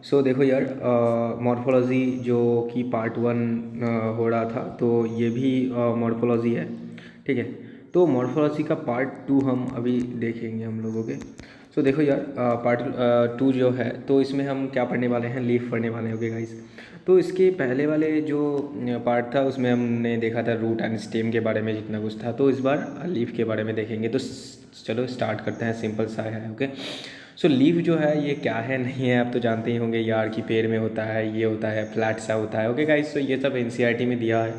सो देखो यार, मॉर्फोलॉजी जो कि पार्ट वन हो रहा था, तो ये भी मॉर्फोलॉजी है। ठीक है, तो मॉर्फोलॉजी का पार्ट टू हम अभी देखेंगे हम लोगों के। सो देखो यार, पार्ट टू जो है, तो इसमें हम क्या पढ़ने वाले हैं, लीफ पढ़ने वाले हैं। ओके गाइस, तो इसके पहले वाले जो पार्ट था उसमें हमने देखा था रूट एंड स्टेम के बारे में जितना कुछ था, तो इस बार लीफ के बारे में देखेंगे। तो चलो स्टार्ट करते हैं, सिंपल सा है। ओके, सो लीफ जो है ये क्या है नहीं है, आप तो जानते ही होंगे यार कि पेड़ में होता है, ये होता है, फ्लैट सा होता है। ओके गाइस, तो ये सब एनसीईआरटी में दिया है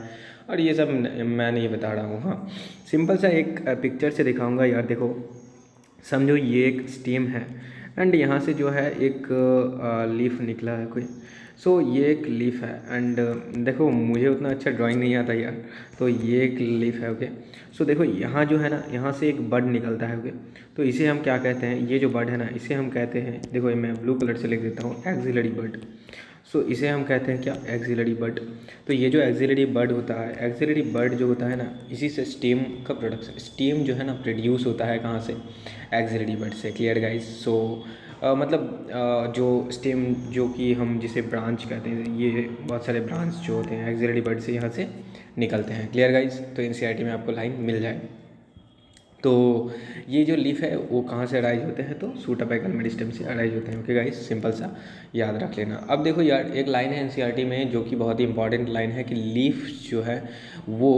और ये सब मैं नहीं बता रहा हूँ। हाँ, सिंपल सा एक पिक्चर से दिखाऊंगा यार। देखो, समझो ये एक स्टेम है एंड यहाँ से जो है एक लीफ निकला है कोई। सो ये एक लीफ है एंड देखो, मुझे उतना अच्छा ड्राइंग नहीं आता यार, तो ये एक लीफ है। ओके, सो देखो यहाँ जो है ना, यहाँ से एक बड निकलता है। ओके, तो इसे हम क्या कहते हैं, ये जो बड है ना, इसे हम कहते हैं, देखो ये मैं ब्लू कलर से लिख देता हूँ, एक्सिलरी बड। सो इसे हम कहते हैं क्या, एक्सिलरी बड। तो ये जो एक्सिलरी बड होता है, एक्सिलरी बड जो होता है ना, इसी से स्टेम का प्रोडक्शन, स्टेम जो है ना प्रोड्यूस होता है कहाँ से, एक्सिलरी बड से। Clear guys? सो मतलब जो स्टेम जो कि हम जिसे ब्रांच कहते हैं, ये बहुत सारे ब्रांच जो होते हैं एक्सिलरी बड से यहाँ से निकलते हैं। Clear guys? तो एनसीईआरटी में आपको लाइन मिल जाए। तो ये जो लीफ है वो कहाँ से अराइज होते हैं, तो सूट अपिकल मेरिस्टेम से अराइज होते हैं। ओके गाइस, सिंपल सा याद रख लेना। अब देखो यार, एक लाइन है एनसीईआरटी में जो कि बहुत ही इंपॉर्टेंट लाइन है कि लीफ जो है वो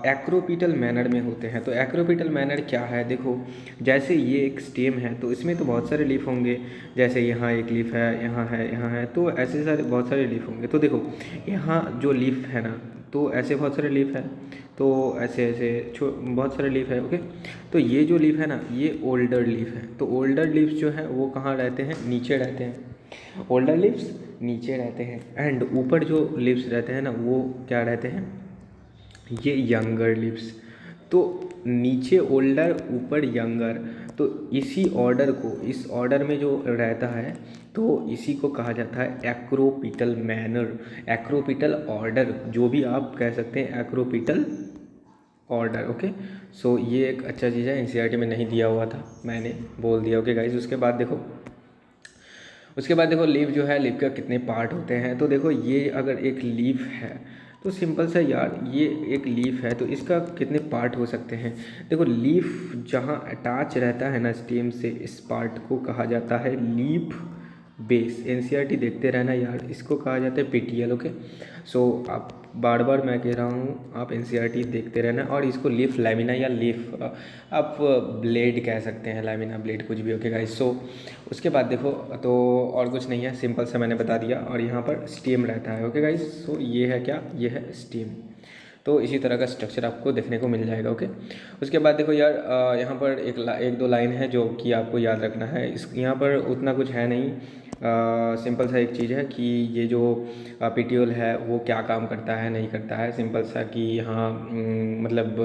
एक्रोपिटल मैनर में होते हैं। तो एक्रोपिटल मैनर क्या है, देखो जैसे ये एक स्टेम है तो इसमें तो बहुत सारे लीफ होंगे, जैसे यहाँ एक लीफ है, यहाँ है, यहाँ है, तो ऐसे सारे बहुत सारे लीफ होंगे। तो देखो यहाँ जो लीफ है ना, तो ऐसे बहुत सारे लीफ हैं, तो ऐसे ऐसे बहुत सारे लीफ है। ओके, तो ये जो लीफ है ना, ये ओल्डर लीफ है। तो ओल्डर लीव्स जो है वो कहाँ रहते हैं, नीचे रहते हैं। ओल्डर लीव्स नीचे रहते हैं एंड ऊपर जो लीव्स रहते हैं ना, वो क्या रहते हैं, ये यंगर लीव्स। तो नीचे ओल्डर, ऊपर यंगर, तो इसी ऑर्डर को, इस ऑर्डर में जो रहता है, तो इसी को कहा जाता है एक्रोपिटल मैनर, एक्रोपिटल ऑर्डर, जो भी आप कह सकते हैं, एक्रोपिटल ऑर्डर। ओके, सो ये एक अच्छा चीज़ है, एनसीईआरटी में नहीं दिया हुआ था, मैंने बोल दिया। ओके गाइस, उसके बाद देखो लीफ जो है, लीफ का कितने पार्ट होते हैं। तो देखो ये अगर एक लीफ है, तो सिंपल सा यार, ये एक लीफ है तो इसका कितने पार्ट हो सकते हैं। देखो लीफ जहाँ अटैच रहता है ना स्टेम से, इस पार्ट को कहा जाता है लीफ बेस। एनसीईआरटी देखते रहना यार, इसको कहा जाता है पीटीएल। ओके, सो आप बार बार मैं कह रहा हूँ, आप एनसीईआरटी देखते रहना। और इसको लीफ लैमिना या लीफ आप ब्लेड कह सकते हैं, लैमिना ब्लेड कुछ भी। ओके गाइस, सो उसके बाद देखो, तो और कुछ नहीं है, सिंपल सा मैंने बता दिया। और यहाँ पर स्टेम रहता है। ओके गाइस, सो ये है क्या, ये है स्टेम। तो इसी तरह का स्ट्रक्चर आपको देखने को मिल जाएगा। ओके, उसके बाद देखो यार, यहाँ पर एक दो लाइन है जो कि आपको याद रखना है। इस यहाँ पर उतना कुछ है नहीं, सिंपल सा एक चीज़ है कि ये जो पीटीओल है वो क्या काम करता है नहीं करता है, सिंपल सा कि यहाँ मतलब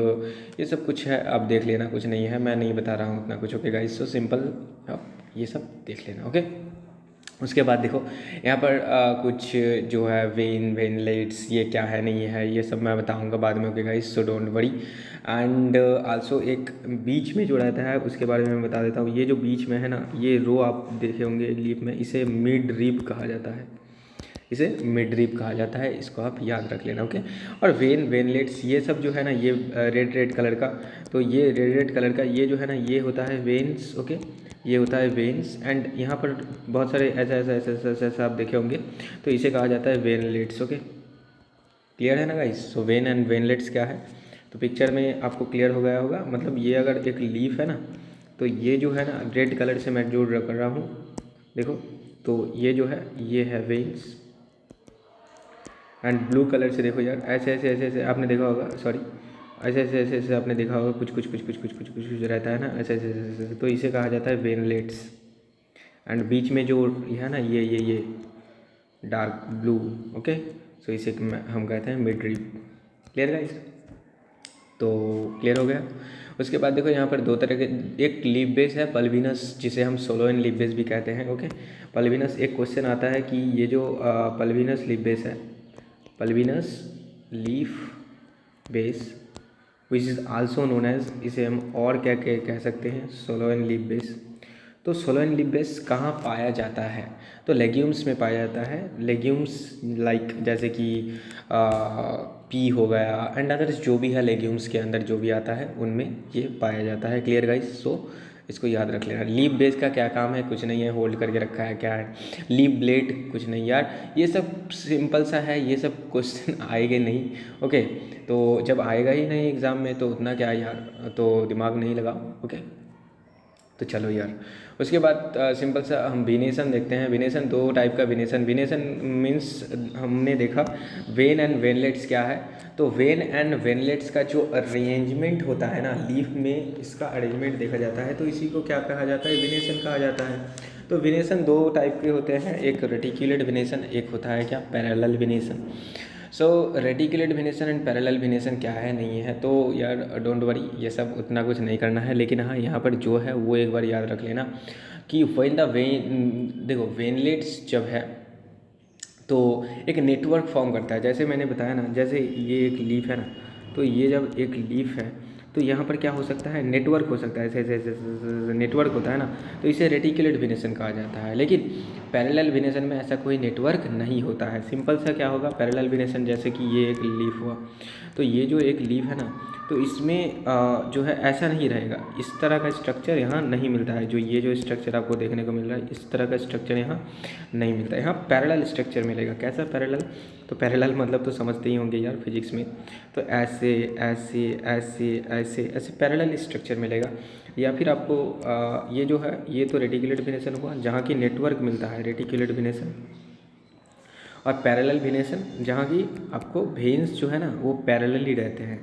ये सब कुछ है, आप देख लेना, कुछ नहीं है, मैं नहीं बता रहा हूँ उतना कुछ। ओके गाइस, सो सिंपल आप ये सब देख लेना। ओके, उसके बाद देखो यहाँ पर कुछ जो है वेनलेट्स, ये क्या है नहीं है, ये सब मैं बताऊंगा बाद में। Okay guys, so don't worry. And also एक बीच में जो रहता है उसके बारे में मैं बता देता हूँ। ये जो बीच में है ना, ये रो आप देखे होंगे लीफ में, इसे मिड रिब कहा जाता है, इसे मिड रिब कहा जाता है, इसको आप याद रख लेना। ओके, और वेनलेट्स ये सब जो है ना, ये रेड रेड कलर का, तो ये रेड रेड कलर का ये जो है ना, ये होता है वेन्स। ओके, ये होता है वेन्स एंड यहाँ पर बहुत सारे ऐसा ऐसा ऐसा ऐसा ऐसा ऐसा आप देखे होंगे, तो इसे कहा जाता है वेनलेट्स। ओके, क्लियर है ना guys? So when and veinlets क्या है, तो पिक्चर में आपको क्लियर हो गया होगा। मतलब ये अगर एक लीफ है ना, तो ये जो है ना रेड कलर से मैं जो कर रहा हूँ, देखो, तो ये जो है ये है वेन्स। एंड ब्लू कलर से देखो यार, ऐसे ऐसे ऐसे ऐसे आपने देखा होगा, सॉरी, ऐसे ऐसे ऐसे ऐसे आपने देखा होगा, कुछ कुछ कुछ कुछ कुछ कुछ कुछ कुछ रहता है ना, ऐसे ऐसे ऐसे ऐसे, तो इसे कहा जाता है वेनलेट्स। एंड बीच में जो है ना, ये डार्क ब्लू। ओके, सो इसे हम कहते हैं मिड रिब। Clear guys? तो क्लियर हो गया। उसके बाद देखो यहाँ पर दो तरह के, एक लीफ बेस है पल्विनस, जिसे हम सोलोइन लीफ बेस भी कहते हैं। ओके, पल्विनस, एक क्वेश्चन आता है कि ये जो पल्विनस लीफ बेस है, pulvinus leaf base which is also known as, इसे हम और क्या कह सकते हैं, सोलोइन लीफ बेस। तो सोलन लीफ बेस कहाँ पाया जाता है? तो लेग्यूम्स में पाया जाता है। लेग्यूम्स लाइक जैसे कि पी हो गया एंड अदर्स जो भी है लेग्यूम्स के अंदर जो भी आता है उनमें ये पाया जाता है। Clear guys? सो इसको याद रख लेना। लीफ बेस का क्या काम है? कुछ नहीं है, होल्ड करके रखा है। क्या है? लीफ ब्लेड कुछ नहीं यार, ये सब सिंपल सा है, ये सब क्वेश्चन आएंगे नहीं। ओके, तो जब आएगा ही नहीं एग्ज़ाम में तो उतना क्या यार, तो दिमाग नहीं लगाओ। ओके, तो चलो यार, उसके बाद सिंपल सा हम विनेशन देखते हैं। विनेशन दो टाइप का विनेशन मीन्स हमने देखा वेन एंड वेनलेट्स क्या है। तो वेन एंड वेनलेट्स का जो अरेंजमेंट होता है ना लीफ में, इसका अरेंजमेंट देखा जाता है तो इसी को क्या कहा जाता है? विनेशन कहा जाता है। तो विनेशन दो टाइप के होते हैं, एक रेटिकुलेट विनेशन, एक होता है क्या? Parallel विनेशन। So reticulate विनेशन and parallel विनेशन क्या है नहीं है तो यार डोंट वरी, ये सब उतना कुछ नहीं करना है। लेकिन हाँ, यहाँ पर जो है वो एक बार याद रख लेना कि व्हेन द वेन, देखो वेनलेट्स जब है तो एक नेटवर्क फॉर्म करता है। जैसे मैंने बताया ना, जैसे ये एक लीफ है ना, तो ये जब एक लीफ है तो यहाँ पर क्या हो सकता है? नेटवर्क हो सकता है। ऐसे ऐसे ऐसे ऐसे नेटवर्क होता है ना, तो इसे रेटिकुलेट विनेशन कहा जाता है। लेकिन पैरेलल विनेशन में ऐसा कोई नेटवर्क नहीं होता है। सिंपल सा क्या होगा पैरेलल विनेशन, जैसे कि ये एक लीफ हुआ, तो ये जो एक लीफ है ना, तो इसमें जो है ऐसा नहीं रहेगा, इस तरह का स्ट्रक्चर यहाँ नहीं मिलता है। जो ये जो स्ट्रक्चर आपको देखने को मिल रहा है, इस तरह का स्ट्रक्चर यहाँ नहीं मिलता है। यहाँ पैरेलल स्ट्रक्चर मिलेगा। कैसा पैरेलल? तो पैरेलल मतलब तो समझते ही होंगे यार फिजिक्स में, तो ऐसे ऐसे ऐसे ऐसे ऐसे पैरेलल स्ट्रक्चर मिलेगा। या फिर आपको ये जो है, ये तो रेटिकुलेट विनेशन हुआ जहाँ की नेटवर्क मिलता है, रेटिकुलेट विनेशन। और पैरेलल विनेशन जहाँ की आपको वेन्स जो है ना वो पैरेलली रहते हैं,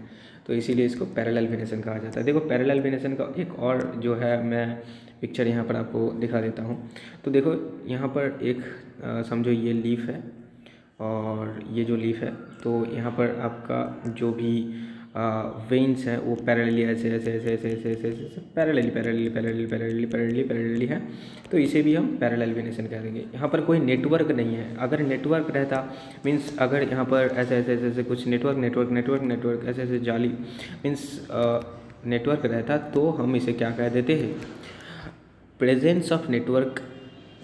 तो इसीलिए इसको पैरेलल विनेशन कहा जाता है। देखो पैरेलल विनेशन का एक और जो है, मैं पिक्चर यहाँ पर आपको दिखा देता हूँ। तो देखो यहाँ पर एक समझो ये लीफ है और ये जो लीफ है, तो यहाँ पर आपका जो भी वेन्स हैं वो पैरेलली ऐसे ऐसे ऐसे ऐसे ऐसे ऐसे ऐसे parallelly parallelly parallelly parallelly parallelly parallelly है, तो इसे भी हम पैरेलल विनेशन कह देंगे। यहाँ पर कोई नेटवर्क नहीं है। अगर नेटवर्क रहता मीन्स अगर यहाँ पर ऐसे ऐसे ऐसे ऐसे कुछ नेटवर्क नेटवर्क नेटवर्क नेटवर्क ऐसे ऐसे जाली मीन्स नेटवर्क रहता तो हम इसे क्या कह देते हैं? Presence of network.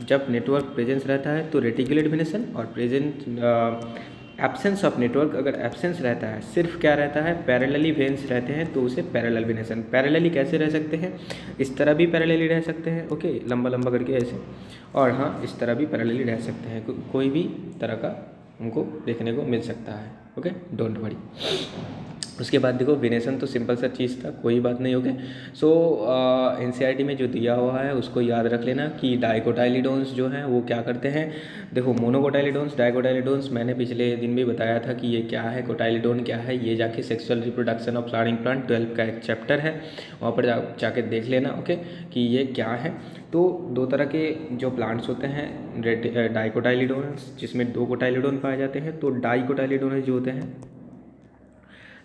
जब नेटवर्क प्रेजेंस रहता है तो रेटिकुलेट विनेशन, और प्रेजेंट एब्सेंस ऑफ नेटवर्क, अगर एब्सेंस रहता है, सिर्फ क्या रहता है? पैरेलली वेन्स रहते हैं, तो उसे पैरेलल विनेशन। पैरेलली कैसे रह सकते हैं? इस तरह भी पैरेलली रह सकते हैं, ओके, लंबा लंबा करके ऐसे, और हाँ इस तरह भी पैरेलली रह सकते हैं। कोई भी तरह का हमको देखने को मिल सकता है। Okay, don't worry. उसके बाद देखो विनेशन तो सिंपल सा चीज़ था, कोई बात नहीं। ओके, सो एनसीईआरटी में जो दिया हुआ है उसको याद रख लेना कि डाइकोटाइलिडोन्स जो हैं वो क्या करते हैं। देखो मोनोकोटाइलिडोन्स, डाइकोटाइलिडोन्स मैंने पिछले दिन भी बताया था कि ये क्या है, कोटाइलिडोन क्या है। ये जाके sexual reproduction of flowering plant 12 का एक चैप्टर है, वहाँ पर जाके देख लेना। ओके, कि ये क्या है। तो दो तरह के जो प्लांट्स होते हैं डाइकोटाइलिडोन्स, जिसमें दो कोटाइलिडोन पाए जाते हैं। तो डाइकोटाइलिडोन्स जो होते हैं,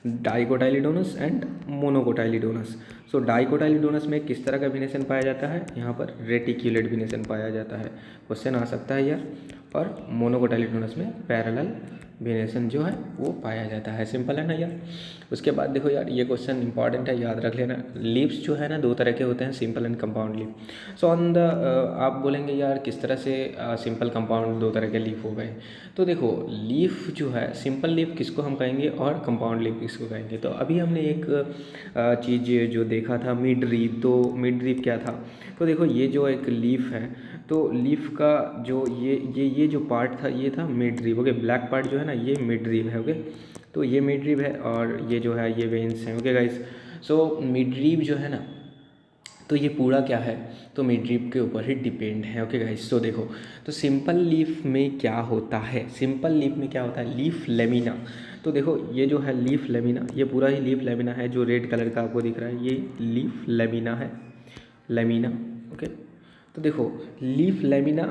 डाइकोटाइलिडोनस एंड मोनोकोटाइलिडोनस। सो डाइकोटाइलिडोनस में किस तरह का विनेशन पाया जाता है? यहाँ पर रेटिकुलेट विनेशन पाया जाता है। क्वेश्चन आ सकता है यार। और मोनोकोटाइलिडोनस में पैरेलल विनेशन जो है वो पाया जाता है। सिंपल है ना यार। उसके बाद देखो यार, ये क्वेश्चन इंपॉर्टेंट है, याद रख लेना। लीव्स जो है ना दो तरह के होते हैं, simple and compound leave. So on the आप बोलेंगे यार किस तरह से सिंपल कंपाउंड दो तरह के लीफ हो गए। तो देखो लीफ जो है, सिंपल लीफ किसको हम कहेंगे और कंपाउंड लीफ किसको कहेंगे। तो अभी हमने एक चीज़ जो देखा था मिड लीफ, तो मिड लीफ क्या था? तो देखो ये जो एक लीफ है, तो लीफ का जो ये जो पार्ट था ये था mid leaf. Okay, black part जो है ना ये मिड लीफ है। ओके, तो ये मिड लीफ है और ये जो है ये वेन्स हैं। Okay guys, so mid leaf जो है ना, तो ये पूरा क्या है? तो मिड लीफ के ऊपर ही डिपेंड है। ओके गाइस, तो देखो, तो सिंपल लीफ में क्या होता है? सिंपल लीफ में क्या होता है? Leaf lamina. तो देखो ये जो है लीफ लेमिना, ये पूरा ही लीफ लेमिना है। जो रेड कलर का आपको दिख रहा है ये लीफ लेमिना है, लेमिना। ओके, तो देखो लीफ लेमिना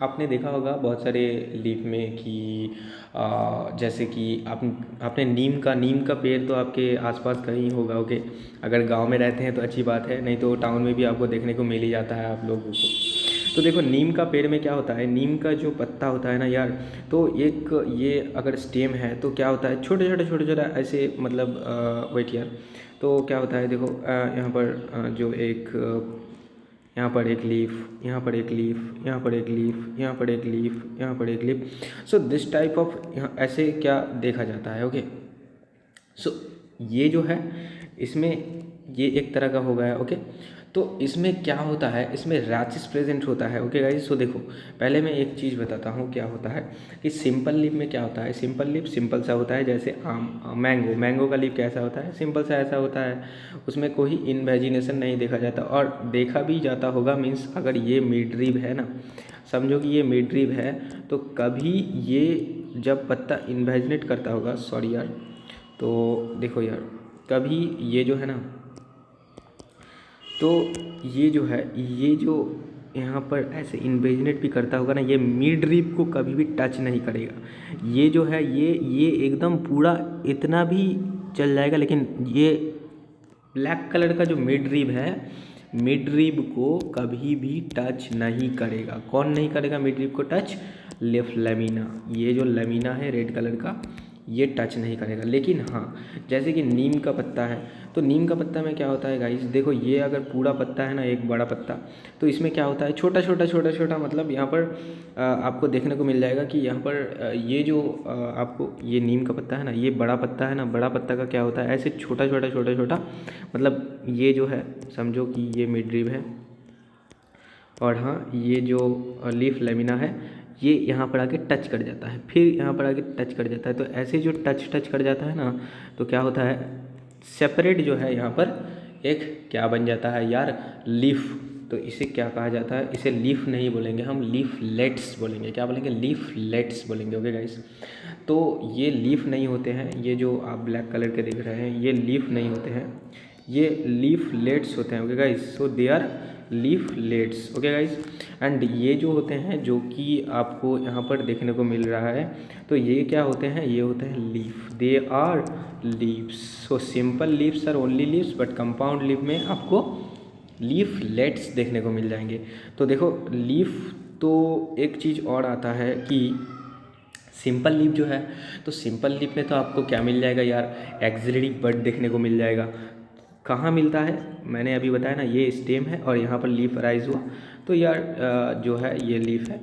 आपने देखा होगा बहुत सारे लीफ में कि जैसे कि आपने नीम का पेड़ तो आपके आसपास कहीं होगा। ओके, अगर गांव में रहते हैं तो अच्छी बात है, नहीं तो टाउन में भी आपको देखने को मिल ही जाता है आप लोगों को। तो देखो नीम का पेड़ में क्या होता है, नीम का जो पत्ता होता है ना यार, तो एक ये अगर स्टेम है तो क्या होता है, छोटे छोटे ऐसे, मतलब वेट यार, तो क्या होता है देखो यहाँ पर जो एक यहाँ पर एक लीफ, यहाँ पर एक लीफ, यहाँ पर एक लीफ, यहाँ पर एक लीफ, यहाँ पर एक leaf. So this type of यहाँ ऐसे क्या देखा जाता है। ओके, सो ये जो है इसमें ये एक तरह का हो गया। ओके, तो इसमें क्या होता है, इसमें रैचेस प्रेजेंट होता है। ओके गाइस, सो देखो पहले मैं एक चीज़ बताता हूँ क्या होता है कि सिंपल लीफ में क्या होता है। सिंपल लीफ सिंपल सा होता है, जैसे आम मैंगो का लीफ कैसा होता है, सिंपल सा ऐसा होता है, उसमें कोई इन्वेजिनेशन नहीं देखा जाता। और देखा भी जाता होगा मीन्स अगर ये मिड रीब है ना, समझो कि ये मिड रीब है, तो कभी ये जब पत्ता इन्वेजिनेट करता होगा, सॉरी यार, तो देखो यार कभी ये जो है ना, तो ये जो है ये जो यहाँ पर ऐसे इन्वेजिनेट भी करता होगा ना, ये मिड रिब को कभी भी टच नहीं करेगा। ये जो है ये एकदम पूरा इतना भी चल जाएगा, लेकिन ये ब्लैक कलर का जो मिड रिब है, मिड रिब को कभी भी टच नहीं करेगा। कौन नहीं करेगा मिड रिब को टच? लेफ्ट लेमिना, ये जो लेमिना है रेड कलर का, ये टच नहीं करेगा। लेकिन हाँ, जैसे कि नीम का पत्ता है, तो नीम का पत्ता में क्या होता है गाइस, देखो ये अगर पूरा पत्ता है ना, एक बड़ा पत्ता, तो इसमें क्या होता है छोटा छोटा छोटा छोटा, मतलब यहाँ पर आपको देखने को मिल जाएगा कि यहाँ पर ये जो आपको ये नीम का पत्ता है ना, ये बड़ा पत्ता है ना, बड़ा पत्ता का क्या होता है ऐसे छोटा छोटा छोटा छोटा, मतलब ये जो है समझो कि ये मिड रिब है, और हाँ ये जो लीफ लेमिना है ये यहाँ पर आके टच कर जाता है, फिर यहाँ पर आके टच कर जाता है। तो ऐसे जो टच कर जाता है ना, तो क्या होता है सेपरेट जो है यहाँ पर एक क्या बन जाता है यार, लीफ। तो इसे क्या कहा जाता है, इसे लीफ नहीं बोलेंगे हम, लीफलेट्स बोलेंगे। क्या बोलेंगे? लीफलेट्स बोलेंगे। ओके गाइस, तो ये लीफ नहीं होते हैं, ये जो आप ब्लैक कलर के देख रहे हैं ये लीफ नहीं होते हैं, ये लीफलेट्स होते हैं। Okay guys, so they are leaflets. Okay guys, and ये जो होते हैं जो कि आपको यहाँ पर देखने को मिल रहा है, तो ये क्या होते हैं, ये होते हैं leaf, they are leaves. So simple leaves are only leaves, but compound leaf में आपको लीफलेट्स देखने को मिल जाएंगे। तो देखो लीफ, तो एक चीज़ और आता है कि सिंपल लीफ जो है, तो सिंपल लीफ में तो आपको क्या मिल जाएगा यार, एक्सिलरी बड देखने को मिल जाएगा। कहाँ मिलता है, मैंने अभी बताया ना, ये स्टेम है और यहाँ पर लीफ अराइज हुआ, तो यार जो है ये लीफ है,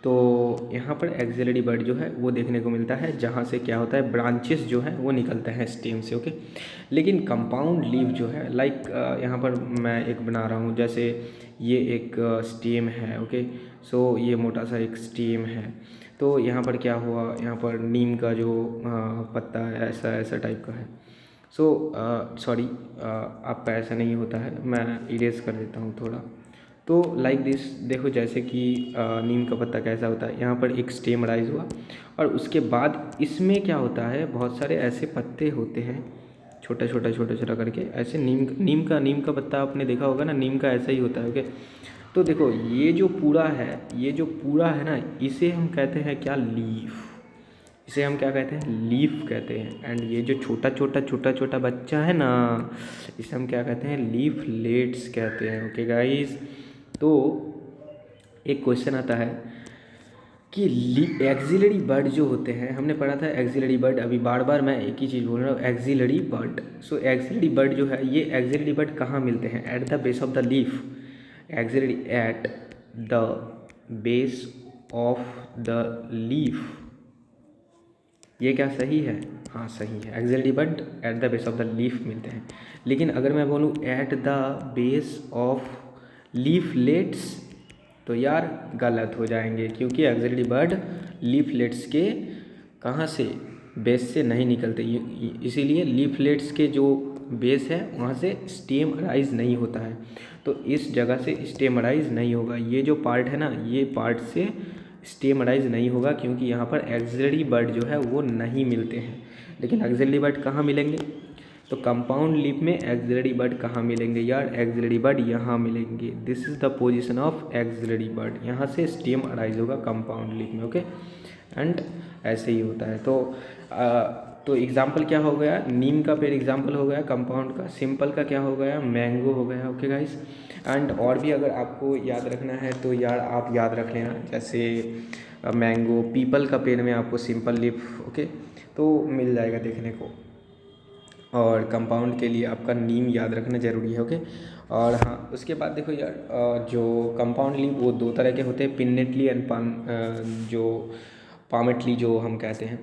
तो यहाँ पर एक्सिलरी बड जो है वो देखने को मिलता है, जहाँ से क्या होता है ब्रांचेस जो है वो निकलते हैं स्टेम से। ओके, लेकिन कंपाउंड लीफ जो है लाइक यहाँ पर मैं एक बना रहा हूँ, जैसे ये एक स्टेम है। ओके, सो ये मोटा सा एक स्टेम है, तो यहाँ पर क्या हुआ, यहाँ पर नीम का जो पत्ता है ऐसा ऐसा टाइप का है। सो सॉरी, आपका ऐसा नहीं होता है, मैं इरेज कर देता हूँ थोड़ा। तो लाइक दिस, देखो जैसे कि नीम का पत्ता कैसा होता है, यहाँ पर एक स्टेम राइज हुआ और उसके बाद इसमें क्या होता है, बहुत सारे ऐसे पत्ते होते हैं छोटा छोटा छोटा छोटा करके, ऐसे नीम का पत्ता आपने देखा होगा ना, नीम का ऐसा ही होता है। ओके, तो देखो ये जो पूरा है, ये जो पूरा है ना, इसे हम कहते हैं क्या, लीफ। इसे हम क्या कहते हैं, लीफ कहते हैं। एंड ये जो छोटा छोटा छोटा छोटा बच्चा है ना, इसे हम क्या कहते हैं, लीफलेट्स कहते हैं। ओके गाइस, तो एक क्वेश्चन आता है कि एक्सिलरी बर्ड जो होते हैं, हमने पढ़ा था एक्सिलरी बर्ड, अभी बार बार मैं एक ही चीज़ बोल रहा हूँ, axillary bird. So axillary bird जो है, ये एक्सिलरी बर्ड कहाँ मिलते हैं, at the base of the leaf, axillary at the base of the leaf. ये क्या सही है? हाँ सही है, axillary bud at the base of the leaf मिलते हैं। लेकिन अगर मैं बोलूँ at the base of leaflets, तो यार गलत हो जाएंगे, क्योंकि एक्सिलरी बड लीफलेट्स के कहाँ से, बेस से नहीं निकलते, इसीलिए लीफलेट्स के जो बेस है वहाँ से स्टेम अराइज नहीं होता है, तो इस जगह से स्टेम अराइज नहीं होगा। ये जो पार्ट है ना, ये पार्ट से स्टेम अराइज नहीं होगा, क्योंकि यहाँ पर एक्सिलरी बर्ड जो है वो नहीं मिलते हैं। लेकिन एक्सिलरी बर्ड कहाँ मिलेंगे, तो कंपाउंड लीफ में एक्सिलरी बर्ड कहाँ मिलेंगे यार, एक्सिलरी बर्ड यहाँ मिलेंगे। This is the position of axillary bud, यहाँ से स्टेम अराइज होगा कंपाउंड लीफ में। ओके, एंड ऐसे ही होता है। तो एग्जाम्पल क्या हो गया, नीम का पेड़ एग्जाम्पल हो गया कंपाउंड का, सिंपल का क्या हो गया, मैंगो हो गया। ओके गाइस, एंड और भी अगर आपको याद रखना है तो यार आप याद रख लेना, जैसे मैंगो, पीपल का पेड़ में आपको सिंपल लीफ, ओके, तो मिल जाएगा देखने को। और कंपाउंड के लिए आपका नीम याद रखना ज़रूरी है, ओके। और हाँ, उसके बाद देखो यार, जो कंपाउंड लीफ वो दो तरह के होते हैं, पिनेटली एंड जो पामेटली जो हम कहते हैं।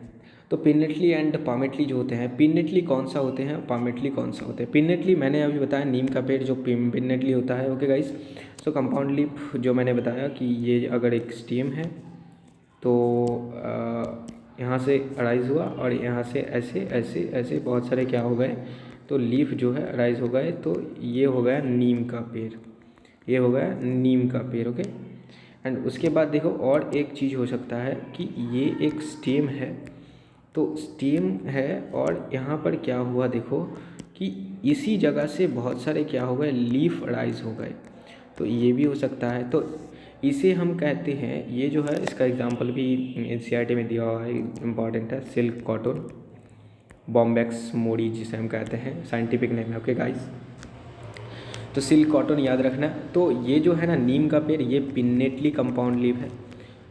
तो पिनेटली एंड पामेटली जो होते हैं, पिनेटली कौन सा होते हैं, पामेटली कौन सा होते हैं। पिनेटली मैंने अभी बताया नीम का पेड़ जो पिनेटली होता है, ओके गाइस। सो कंपाउंड लीफ जो मैंने बताया कि ये अगर एक स्टेम है तो यहाँ से अराइज हुआ और यहाँ से ऐसे ऐसे ऐसे बहुत सारे क्या हो गए, तो लीफ जो है अराइज हो गए, तो ये हो गया नीम का पेड़, ये हो गया नीम का पेड़, ओके। एंड उसके बाद देखो और एक चीज़ हो सकता है कि ये एक स्टेम है, तो स्टेम है और यहाँ पर क्या हुआ देखो कि इसी जगह से बहुत सारे क्या हो गए, लीफ अराइज हो गए, तो ये भी हो सकता है। तो इसे हम कहते हैं, ये जो है इसका एग्जांपल भी एनसीईआरटी में दिया हुआ है, इम्पॉर्टेंट है, सिल्क कॉटन बॉम्बैक्स मोडी जिसे हम कहते हैं, साइंटिफिक नेम है, ओके गाइस। तो सिल्क कॉटन याद रखना। तो ये जो है ना नीम का पेड़, ये पिनेटली कंपाउंड लीफ है।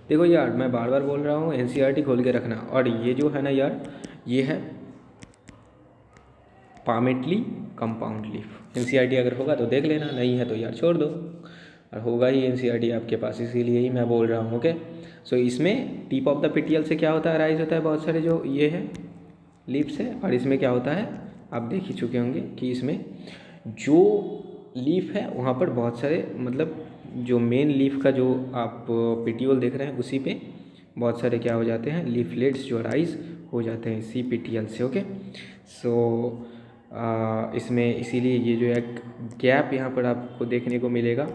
देखो यार मैं बार बार बोल रहा हूँ, एनसीईआरटी खोल के रखना। और ये जो है ना यार, ये है पामेटली कंपाउंड लीफ। एनसीईआरटी अगर होगा तो देख लेना, नहीं है तो यार छोड़ दो, और होगा ही एनसीईआरटी आपके पास, इसीलिए ही मैं बोल रहा हूँ, ओके। सो इसमें टिप ऑफ द पेटियल से क्या होता है, राइज होता है बहुत सारे जो ये है लीव्स है। और इसमें क्या होता है, आप देख ही चुके होंगे कि इसमें जो लीफ है वहाँ पर बहुत सारे, मतलब जो मेन लीफ का जो आप पेटियोल देख रहे हैं उसी पे बहुत सारे क्या हो जाते हैं, लीफलेट्स जो राइज हो जाते हैं इसी पेटियल से, ओके। सो इसमें इसीलिए ये जो एक गैप यहाँ पर आपको देखने को मिलेगा।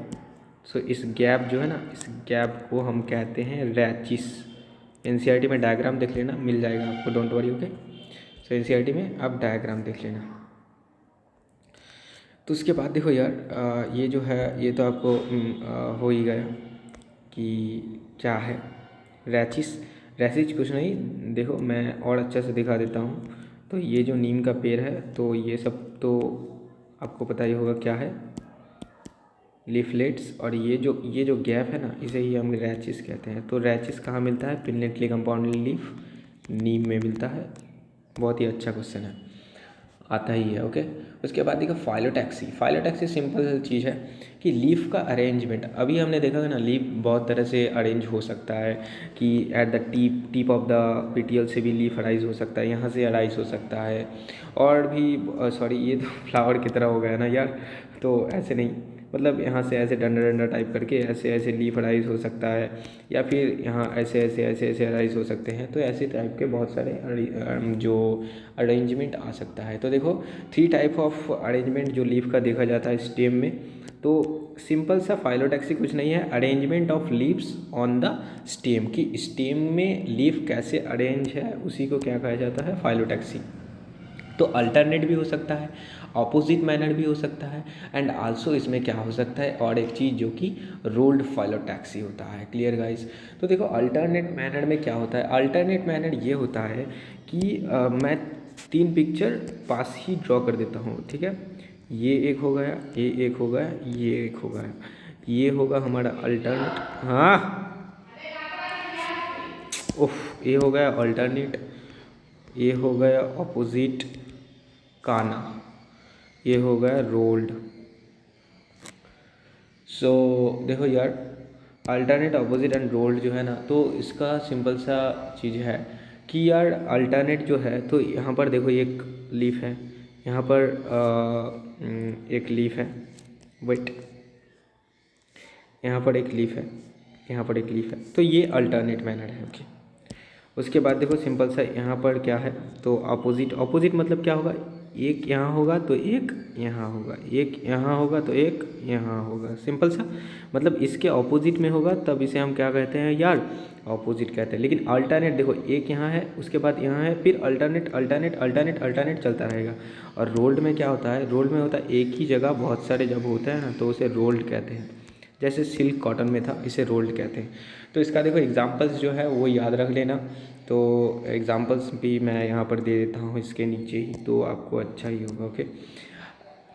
सो इस गैप जो है ना, इस गैप को हम कहते हैं रैचिस। एनसीईआरटी में डायग्राम देख लेना, मिल जाएगा आपको, don't worry, okay. So NCERT में आप डायग्राम देख लेना। तो उसके बाद देखो यार, ये जो है ये तो आपको हो ही गया कि क्या है रैचिस। रैचिस कुछ नहीं, देखो मैं और अच्छे से दिखा देता हूँ। तो ये जो नीम का पेड़ है, तो ये सब तो आपको पता ही होगा क्या है, लीफलेट्स। और ये जो गैप है ना, इसे ही हम रैचिस कहते हैं। तो रैचिस कहाँ मिलता है, पिनेटली कंपाउंड लीफ नीम में मिलता है। बहुत ही अच्छा क्वेश्चन है, आता ही है, ओके। उसके बाद देखो फाइलोटैक्सी। फाइलोटैक्सी सिंपल चीज़ है कि लीफ का अरेंजमेंट। अभी हमने देखा है ना, लीफ बहुत तरह से अरेंज हो सकता है कि at the tip of the petiole से भी लीफ अराइज हो सकता है, यहाँ से अराइज हो सकता है, और भी सॉरी ये तो फ्लावर की तरह हो गया ना यार, तो ऐसे नहीं, मतलब यहाँ से ऐसे डंडा डंडा टाइप करके ऐसे ऐसे लीफ अराइज हो सकता है, या फिर यहाँ ऐसे ऐसे ऐसे ऐसे अराइज हो सकते हैं। तो ऐसे टाइप के बहुत सारे जो अरेंजमेंट आ सकता है। तो देखो 3 टाइप ऑफ अरेंजमेंट जो लीफ का देखा जाता है स्टेम में। तो सिंपल सा फाइलोटैक्सी कुछ नहीं है, arrangement of leaves on the stem, की स्टेम में लीफ कैसे अरेंज है उसी को क्या कहा जाता है, फाइलोटैक्सी। तो अल्टरनेट भी हो सकता है, ऑपोजिट मैनर भी हो सकता है, एंड आल्सो इसमें क्या हो सकता है और एक चीज़ जो कि रोल्ड फाइलोटैक्सी होता है। Clear guys. तो देखो अल्टरनेट मैनर में क्या होता है, अल्टरनेट मैनर ये होता है कि मैं 3 पिक्चर पास ही ड्रॉ कर देता हूँ, ठीक है। ये एक हो गया, ये एक हो गया, ये एक हो गया, ये होगा हमारा अल्टरनेट, हाँ उफ, ये हो गया अल्टरनेट, ये हो गया ऑपोजिट काना, ये हो गया रोल्ड। सो देखो यार, अल्टरनेट, अपोजिट एंड रोल्ड जो है ना, तो इसका सिंपल सा चीज़ है कि यार अल्टरनेट जो है, तो यहाँ पर देखो एक लीफ है, यहाँ पर एक लीफ है, वेट, यहाँ पर एक लीफ है, यहाँ पर एक लीफ है, तो ये अल्टरनेट मैनर है, ओके। उसके बाद देखो सिंपल सा यहाँ पर क्या है, तो अपोजिट। अपोजिट मतलब क्या होगा, एक यहाँ होगा तो एक यहाँ होगा, एक यहाँ होगा तो एक यहाँ होगा, सिंपल सा, मतलब इसके ऑपोजिट में होगा तब इसे हम क्या कहते हैं यार, ऑपोजिट कहते हैं। लेकिन अल्टरनेट देखो, एक यहाँ है, उसके बाद यहाँ है, फिर अल्टरनेट अल्टरनेट अल्टरनेट अल्टरनेट चलता रहेगा। और रोल्ड में क्या होता है, रोल्ड में होता है एक ही जगह बहुत सारे जब होता है ना, तो उसे रोल्ड कहते हैं। जैसे सिल्क कॉटन में था, इसे रोल्ड कहते हैं। तो इसका देखो एग्जांपल्स जो है वो याद रख लेना। तो एग्जांपल्स भी मैं यहाँ पर दे देता हूँ इसके नीचे ही, तो आपको अच्छा ही होगा, ओके।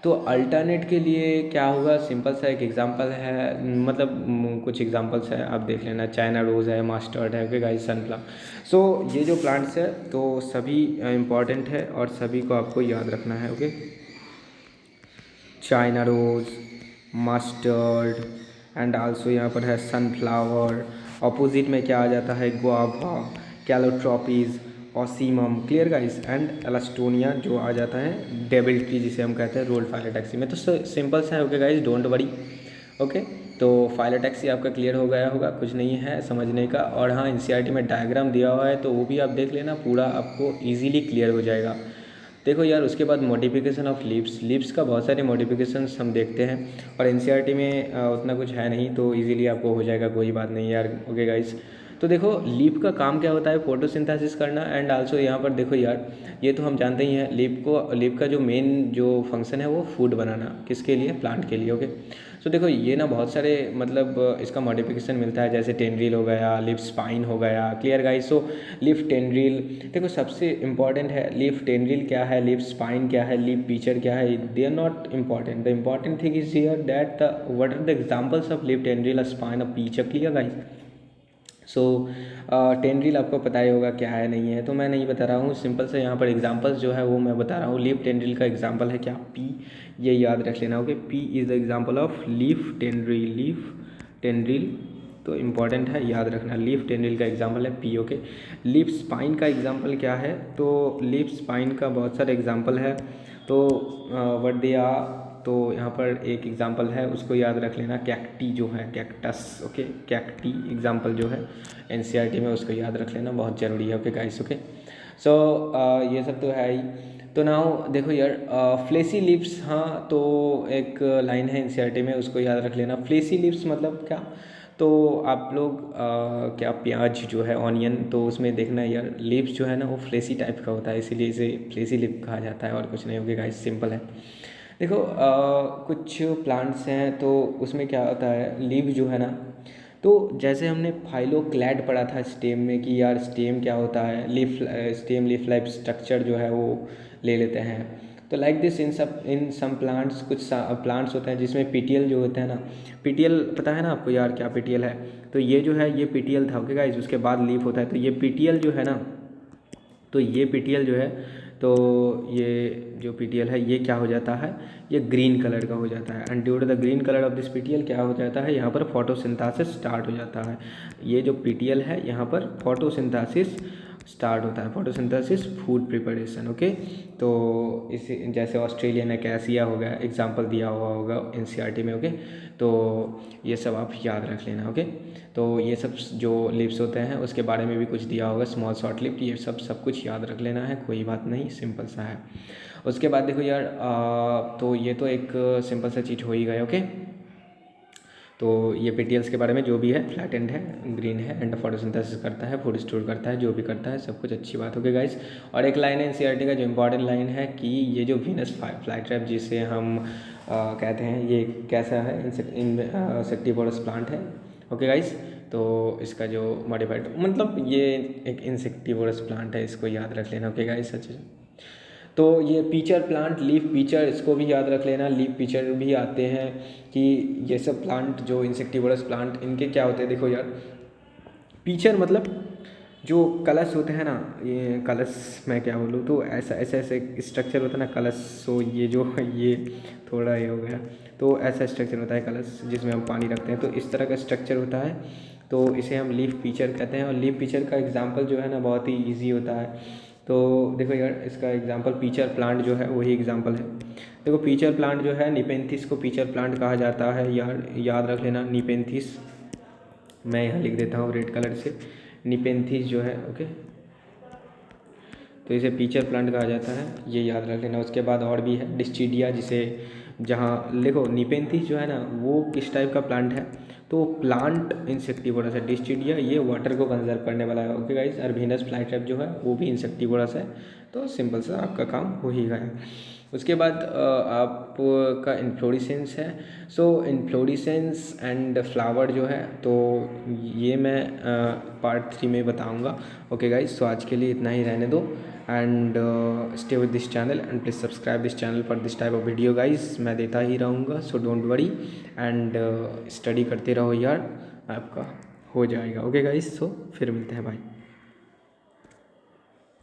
तो अल्टरनेट के लिए क्या होगा, सिंपल सा एक एग्जांपल है, मतलब कुछ एग्जांपल्स है, आप देख लेना। चाइना रोज़ है, मास्टर्ड है, ओके गाइस, सनफ्लावर। सो ये जो प्लांट्स है तो सभी इम्पॉर्टेंट है और सभी को आपको याद रखना है, okay. China rose, mustard and also यहाँ पर है सनफ्लावर। अपोजिट में क्या आ जाता है, गुआवा, कैलोट्रॉपीज़, ऑसीमम, क्लियर गाइस, एंड एलास्टोनिया जो आ जाता है डेविल ट्री जिसे हम कहते हैं रोल्ड फाइलोटैक्सी में। तो सिंपल सा है, okay guys, don't worry, okay. तो फाइलोटैक्सी आपका क्लियर हो गया होगा, कुछ नहीं है समझने का। और हाँ, एनसीईआरटी में डायग्राम दिया हुआ है तो वो भी आप देख लेना, पूरा आपको ईजिली क्लियर हो जाएगा। देखो यार, उसके बाद मॉडिफिकेशन ऑफ लीव्स का बहुत सारे मॉडिफिकेशंस हम देखते हैं और एनसीईआरटी में उतना कुछ है नहीं, तो इजीली आपको हो जाएगा, कोई बात नहीं यार, ओके गाइस। तो देखो लीफ का काम क्या होता है, फोटोसिंथेसिस करना एंड आल्सो यहाँ पर देखो यार, ये तो हम जानते ही हैं, लीफ का जो मेन जो फंक्शन है वो फूड बनाना, किसके लिए, प्लांट के लिए, ओके। सो देखो ये ना बहुत सारे मतलब इसका मॉडिफिकेशन मिलता है, जैसे टेंड्रिल हो गया, लीफ स्पाइन हो गया, क्लियर गाइस। सो लीफ टेंड्रिल, देखो सबसे इंपॉर्टेंट है लीफ टेंड्रिल क्या है, लीफ स्पाइन क्या है, लीफ पिचर क्या है, they are not important. The important thing is here that what are the examples of leaf tendril, spine और pitcher, clear guys. So tendril आपको पता ही होगा क्या है नहीं है, तो मैं नहीं बता रहा हूँ, सिंपल से यहाँ पर एग्जांपल्स जो है वो मैं बता रहा हूँ। लीफ टेंड्रिल का एग्जांपल है क्या, पी, ये याद रख लेना, okay. P is the example of leaf tendril, तो इम्पॉर्टेंट है, याद रखना। लीफ टेंड्रिल का एग्जांपल है पी, ओके। लीफ स्पाइन का एग्जांपल क्या है, तो लीफ स्पाइन का बहुत सारे एग्जांपल है, तो व्हाट दे आर, तो यहाँ पर एक एग्जांपल है, उसको याद रख लेना, कैक्टी जो है, कैक्टस, ओके, कैक्टी एग्जांपल जो है एनसीईआरटी में, उसको याद रख लेना, बहुत ज़रूरी है, ओके गाइस, ओके। सो ये सब तो है ही। तो नाउ देखो यार, फ्लेसी लिप्स, हाँ, तो एक लाइन है एनसीईआरटी में, उसको याद रख लेना। फ्लेसी लिप्स मतलब क्या, तो आप लोग क्या, प्याज जो है, ऑनियन, तो उसमें देखना यार, लिप्स जो है ना वो फ्लेसी टाइप का होता है, इसीलिए इसे फ्लेसी लिप कहा जाता है, और कुछ नहीं, होगा गाइस, सिंपल है। देखो कुछ प्लांट्स हैं तो उसमें क्या होता है, लीव जो है ना, तो जैसे हमने फाइलोक्लैड पढ़ा था स्टेम में कि यार स्टेम क्या होता है, स्टेम लीफ लाइफ स्ट्रक्चर जो है वो ले लेते हैं। तो like this in some plants, कुछ प्लांट्स होते हैं जिसमें पीटीएल जो होते हैं ना, पीटीएल पता है ना आपको यार क्या पीटीएल है, तो ये जो है ये पीटीएल था, ओके गाइस। उसके बाद लीफ होता है, तो ये पीटीएल जो है ना, तो ये पीटीएल जो है, तो ये जो पीटीएल है ये क्या हो जाता है, ये ग्रीन कलर का हो जाता है, and due to the green colour of this petiole क्या हो जाता है, यहाँ पर फोटोसिंथेसिस स्टार्ट हो जाता है। ये जो पीटीएल है यहाँ पर फोटोसिंथेसिस स्टार्ट होता है, फोटोसिंथेसिस फूड प्रिपरेशन, ओके। तो इसी जैसे ऑस्ट्रेलियन एकैसिया हो गया, एग्जांपल दिया हुआ होगा एनसीईआरटी में, ओके। तो ये सब आप याद रख लेना, ओके। तो ये सब जो लिप्स होते हैं उसके बारे में भी कुछ दिया होगा, स्मॉल शॉर्ट लिप, ये सब कुछ याद रख लेना है, कोई बात नहीं, सिंपल सा है। उसके बाद देखो यार, तो ये तो एक सिंपल सा चीज़ हो ही गया, ओके। तो ये पीटीएल्स के बारे में जो भी है, फ्लैट एंड है, ग्रीन है, एंड फोटोसिंथेसिस करता है, फूड स्टोर करता है, जो भी करता है सब कुछ अच्छी बात, ओके गाइस। और एक लाइन है एनसीईआरटी का जो इंपॉर्टेंट लाइन है कि ये जो वीनस फ्लाईट्रैप जिसे हम कहते हैं, ये कैसा है, इंसेक्टिवोरस प्लांट है, ओके गाइस। तो इसका जो मॉडिफाइड मतलब ये एक इंसेक्टिवोरस प्लांट है, इसको याद रख लेना, ओके गाइस, अच्छे से। तो ये पीचर प्लांट, लीफ पीचर, इसको भी याद रख लेना, लीफ पीचर भी आते हैं कि ये सब प्लांट जो इंसेक्टिवोरस प्लांट, इनके क्या होते हैं, देखो यार, पीचर मतलब जो कलश होते हैं ना, ये कलश मैं क्या बोलूँ, तो ऐसा ऐसे ऐसे स्ट्रक्चर होता है ना कलश, सो ये जो ये थोड़ा ये हो गया, तो ऐसा स्ट्रक्चर होता है कलश जिसमें हम पानी रखते हैं, तो इस तरह का स्ट्रक्चर होता है, तो इसे हम लीफ पीचर कहते हैं। और लीफ पीचर का एग्जांपल जो है ना बहुत ही इजी होता है। तो देखो यार, इसका एग्जांपल पीचर प्लांट जो है वही एग्जांपल है। देखो पीचर प्लांट जो है, निपेंथिस को पीचर प्लांट कहा जाता है यार, याद रख लेना, निपेंथिस, मैं यहाँ लिख देता हूँ रेड कलर से, निपेंथिस जो है, ओके। तो इसे पीचर प्लांट कहा जाता है, ये याद रख लेना। उसके बाद और भी है डिस्चिडिया, जिसे जहाँ देखो निपेंथिस जो है ना वो किस टाइप का प्लांट है, तो प्लांट इंसेक्टिवोरस है। डिस्चिडिया ये वाटर को कंजर्व करने वाला है, ओके गाइस। और वीनस फ्लाईट्रैप जो है वो भी इंसेक्टिवोरस है, तो सिंपल सा आपका काम हो ही गया। उसके बाद आपका इन्फ्लोरेसेंस है। सो इन्फ्लोरेसेंस एंड फ्लावर जो है, तो ये मैं पार्ट 3 में बताऊंगा, ओके गाइस। तो आज के लिए इतना ही रहने दो, and stay with this channel and please subscribe this channel for this type of video guys. मैं देता ही रहूँगा, so don't worry and study करते रहो यार, आपका हो जाएगा। ओके गाइस, सो फिर मिलते हैं, बाय।